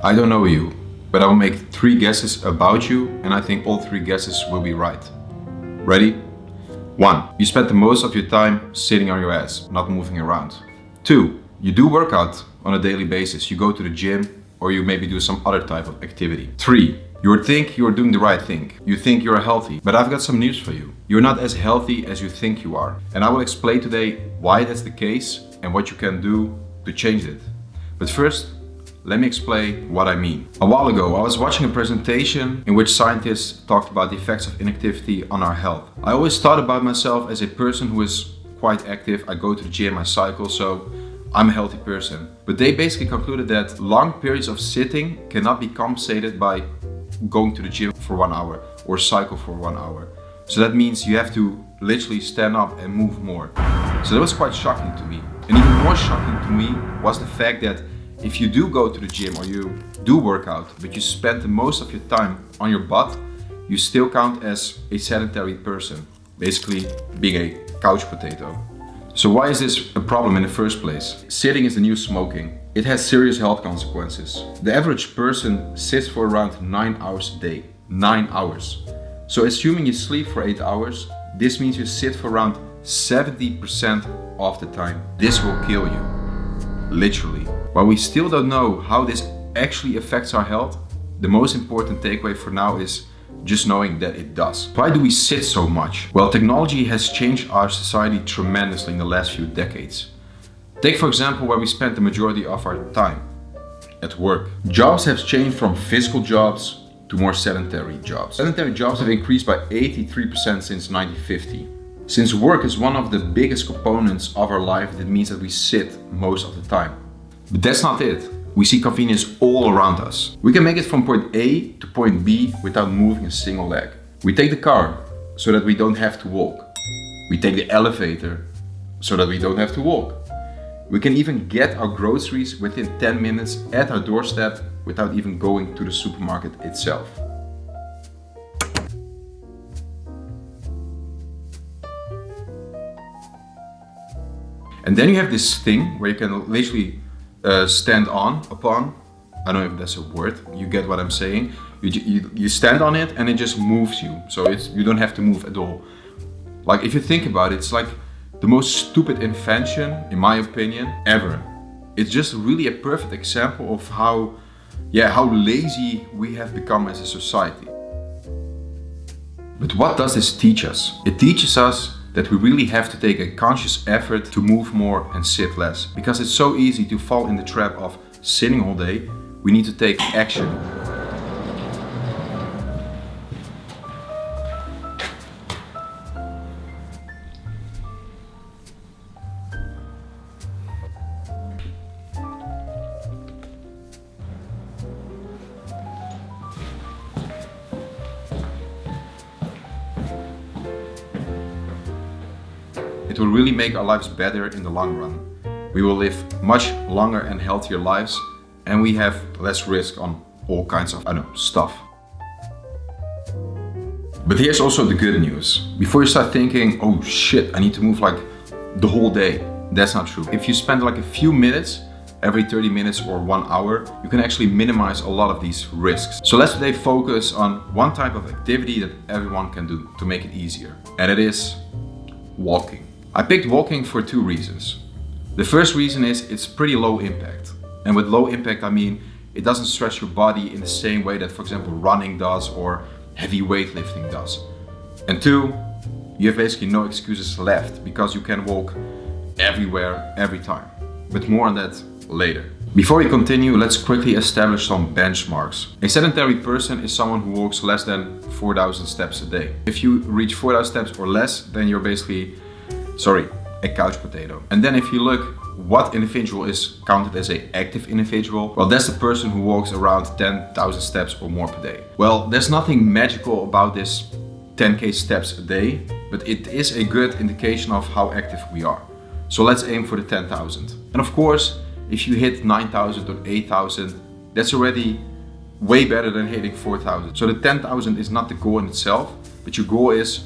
I don't know you, but I will make 3 guesses about you, and I think all 3 guesses will be right. Ready? 1. You spend the most of your time sitting on your ass, not moving around. 2. You do work out on a daily basis. You go to the gym, or you maybe do some other type of activity. 3. You think you're doing the right thing. You think you're healthy, but I've got some news for you. You're not as healthy as you think you are. And I will explain today why that's the case and what you can do to change it. But first, let me explain what I mean. A while ago, I was watching a presentation in which scientists talked about the effects of inactivity on our health. I always thought about myself as a person who is quite active. I go to the gym, I cycle, so I'm a healthy person. But they basically concluded that long periods of sitting cannot be compensated by going to the gym for 1 hour or cycle for 1 hour. So that means you have to literally stand up and move more. So that was quite shocking to me. And even more shocking to me was the fact that if you do go to the gym or you do work out, but you spend the most of your time on your butt, you still count as a sedentary person, basically being a couch potato. So why is this a problem in the first place? Sitting is the new smoking. It has serious health consequences. The average person sits for around 9 hours a day. 9 hours. So assuming you sleep for 8 hours, this means you sit for around 70% of the time. This will kill you. Literally. While we still don't know how this actually affects our health, the most important takeaway for now is just knowing that it does. Why do we sit so much? Well, technology has changed our society tremendously in the last few decades. Take for example where we spend the majority of our time, at work. Jobs have changed from physical jobs to more sedentary jobs. Sedentary jobs have increased by 83% since 1950. Since work is one of the biggest components of our life, that means that we sit most of the time. But that's not it. We see convenience all around us. We can make it from point A to point B without moving a single leg. We take the car so that we don't have to walk. We take the elevator so that we don't have to walk. We can even get our groceries within 10 minutes at our doorstep without even going to the supermarket itself. And then you have this thing where you can literally stand upon. I don't know if that's a word. You get what I'm saying. You stand on it and it just moves you. So you don't have to move at all. Like if you think about it, it's like the most stupid invention, in my opinion, ever. It's just really a perfect example of how lazy we have become as a society. But what does this teach us? It teaches us that we really have to take a conscious effort to move more and sit less. Because it's so easy to fall in the trap of sitting all day, we need to take action. It will really make our lives better in the long run. We will live much longer and healthier lives, and we have less risk on all kinds of, stuff. But here's also the good news. Before you start thinking, oh shit, I need to move like the whole day. That's not true. If you spend like a few minutes, every 30 minutes or 1 hour, you can actually minimize a lot of these risks. So let's today focus on one type of activity that everyone can do to make it easier. And it is walking. I picked walking for 2 reasons. The first reason is it's pretty low impact. And with low impact, I mean it doesn't stress your body in the same way that, for example, running does or heavy weightlifting does. And 2, you have basically no excuses left because you can walk everywhere, every time. But more on that later. Before we continue, let's quickly establish some benchmarks. A sedentary person is someone who walks less than 4,000 steps a day. If you reach 4,000 steps or less, then you're basically a couch potato. And then if you look what individual is counted as an active individual, well, that's the person who walks around 10,000 steps or more per day. Well, there's nothing magical about this 10k steps a day, but it is a good indication of how active we are. So let's aim for the 10,000. And of course, if you hit 9,000 or 8,000, that's already way better than hitting 4,000. So the 10,000 is not the goal in itself, but your goal is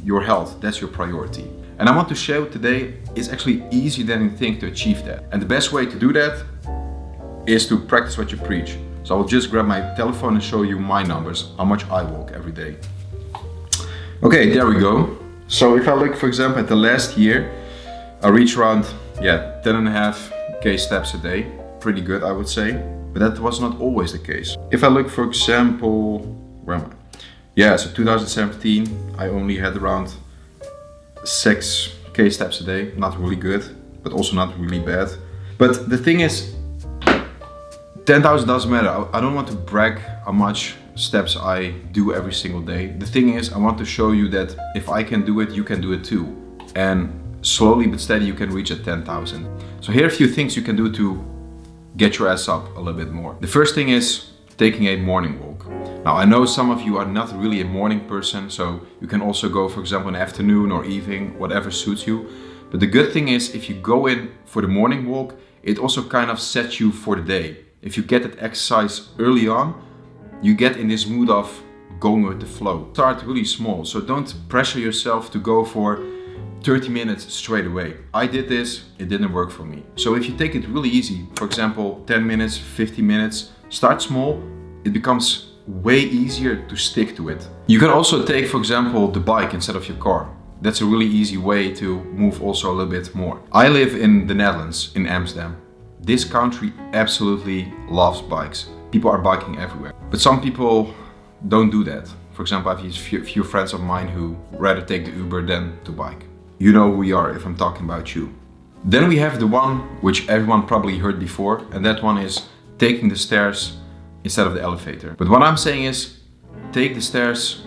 your health. That's your priority. And I want to share today it's actually easier than you think to achieve that. And the best way to do that is to practice what you preach. So I'll just grab my telephone and show you my numbers, how much I walk every day. Okay, there we go. So if I look, for example, at the last year, I reached around 10.5k steps a day. Pretty good, I would say, but that was not always the case. If I look, for example, where am I? Yeah, so 2017, I only had around 6k steps a day. Not really good, but also not really bad. But the thing is, 10,000 doesn't matter. I don't want to brag how much steps I do every single day. The thing is, I want to show you that if I can do it, you can do it too. And slowly but steady, you can reach at 10,000. So here are a few things you can do to get your ass up a little bit more. The first thing is taking a morning walk. Now, I know some of you are not really a morning person, so you can also go, for example, in the afternoon or evening, whatever suits you. But the good thing is, if you go in for the morning walk, it also kind of sets you for the day. If you get that exercise early on, you get in this mood of going with the flow. Start really small, so don't pressure yourself to go for 30 minutes straight away. I did this, it didn't work for me. So if you take it really easy, for example, 10 minutes, 50 minutes, start small, it becomes way easier to stick to it. You can also take, for example, the bike instead of your car. That's a really easy way to move also a little bit more. I live in the Netherlands, in Amsterdam. This country absolutely loves bikes. People are biking everywhere. But some people don't do that. For example, I have a few friends of mine who rather take the Uber than to bike. You know who we are if I'm talking about you. Then we have the one which everyone probably heard before, and that one is taking the stairs instead of the elevator. But what I'm saying is, take the stairs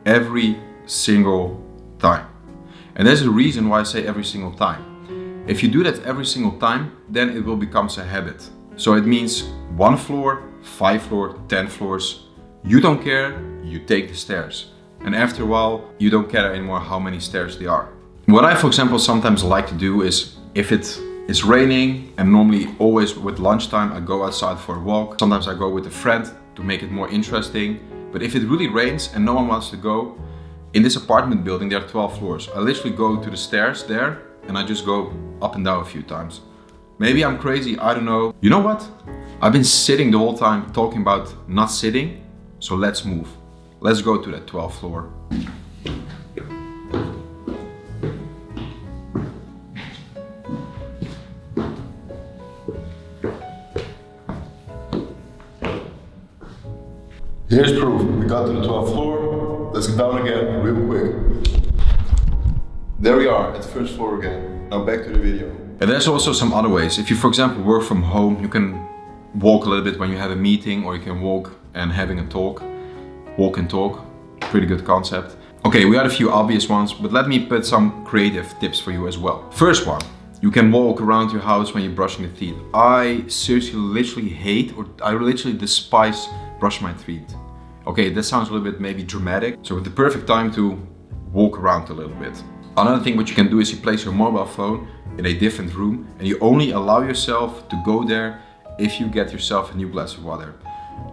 every single time. And there's a reason why I say every single time. If you do that every single time, then it will become a habit. So it means 1 floor, 5 floors, 10 floors. You don't care, you take the stairs. And after a while, you don't care anymore how many stairs there are. What I, for example, sometimes like to do is, if it is raining, and normally always with lunchtime, I go outside for a walk. Sometimes I go with a friend to make it more interesting. But if it really rains and no one wants to go, in this apartment building, there are 12 floors. I literally go to the stairs there and I just go up and down a few times. Maybe I'm crazy, I don't know. You know what? I've been sitting the whole time talking about not sitting, so let's move. Let's go to that 12th floor. Here's proof. We got to the 12th floor. Let's get down again real quick. There we are at the first floor again. Now back to the video. And there's also some other ways. If you, for example, work from home, you can walk a little bit when you have a meeting, or you can walk and having a talk. Walk and talk. Pretty good concept. Okay, we had a few obvious ones, but let me put some creative tips for you as well. First one, you can walk around your house when you're brushing your teeth. I seriously literally hate, or I literally despise brush my teeth. Okay, that sounds a little bit maybe dramatic. So it's the perfect time to walk around a little bit. Another thing what you can do is you place your mobile phone in a different room, and you only allow yourself to go there if you get yourself a new glass of water.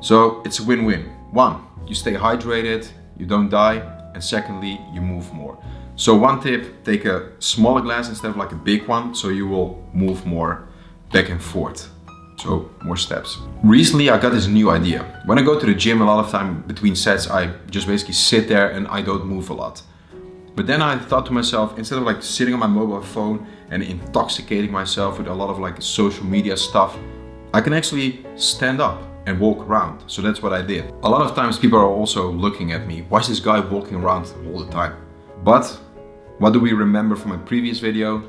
So it's a win-win. One, you stay hydrated, you don't die, and secondly, you move more. So one tip, take a smaller glass instead of like a big one, so you will move more back and forth. So more steps. Recently I got this new idea. When I go to the gym, a lot of time between sets, I just basically sit there and I don't move a lot. But then I thought to myself, instead of like sitting on my mobile phone and intoxicating myself with a lot of like social media stuff, I can actually stand up and walk around. So that's what I did. A lot of times people are also looking at me. Why is this guy walking around all the time? But what do we remember from my previous video?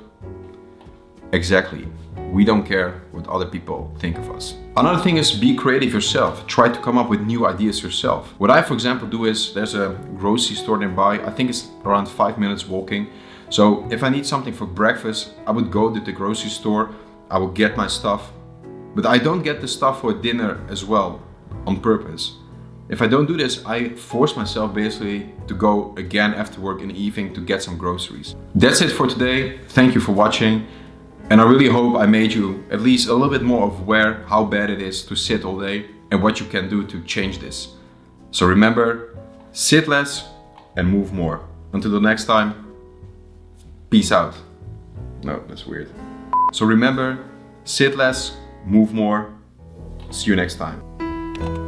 Exactly. We don't care what other people think of us. Another thing is be creative yourself. Try to come up with new ideas yourself. What I, for example, do is there's a grocery store nearby. I think it's around 5 minutes walking. So if I need something for breakfast, I would go to the grocery store. I will get my stuff, but I don't get the stuff for dinner as well on purpose. If I don't do this, I force myself basically to go again after work in the evening to get some groceries. That's it for today. Thank you for watching. And I really hope I made you at least a little bit more aware how bad it is to sit all day and what you can do to change this. So remember, sit less and move more. Until the next time, peace out. No, that's weird. So remember, sit less, move more. See you next time. you.